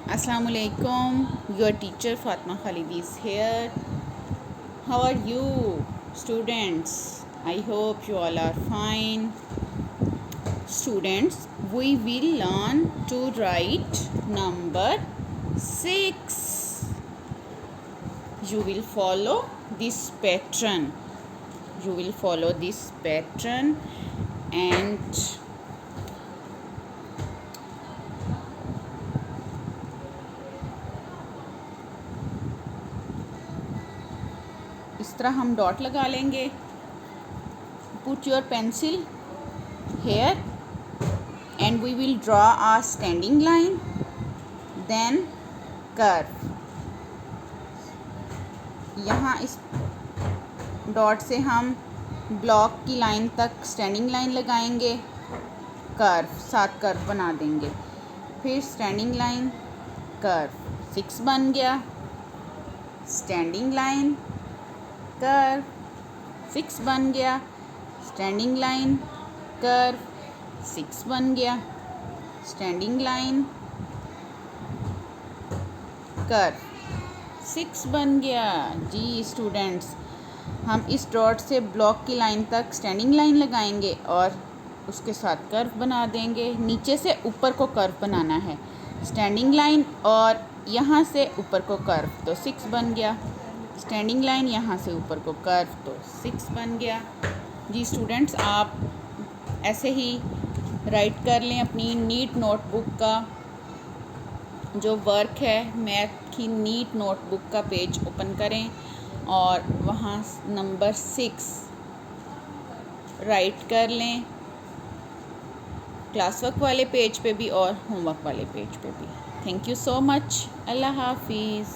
Assalamu alaikum. Your teacher Fatma Khalidi is here. How are you, students? I hope you all are fine. Students, we will learn to write number 6. You will follow this pattern. And इस तरह हम dot लगा लेंगे. Put your pencil here and we will draw a standing line, then curve. यहाँ इस dot से हम block की लाइन तक स्टैंडिंग लाइन लगाएंगे, कर्व, 7 कर्व बना देंगे. फिर स्टैंडिंग लाइन, कर्व, 6 बन गया. स्टैंडिंग लाइन, कर्व, 6 बन गया. स्टैंडिंग लाइन, कर्व, 6 बन गया. स्टैंडिंग लाइन, कर्व, 6 बन गया. जी स्टूडेंट्स, हम इस डॉट से ब्लॉक की लाइन तक स्टैंडिंग लाइन लगाएंगे और उसके साथ कर्व बना देंगे. नीचे से ऊपर को कर्व बनाना है. स्टैंडिंग लाइन और यहाँ से ऊपर को कर्व, तो 6 बन गया. स्टैंडिंग लाइन, यहाँ से ऊपर को कर्व, तो 6 बन गया. जी स्टूडेंट्स, आप ऐसे ही राइट कर लें. अपनी नीट नोटबुक का जो वर्क है, मैथ की नीट नोटबुक का पेज ओपन करें और वहाँ नंबर 6 राइट कर लें. क्लास वर्क वाले पेज पे भी और होमवर्क वाले पेज पे भी. Thank you so much. अल्लाह हाफिज़.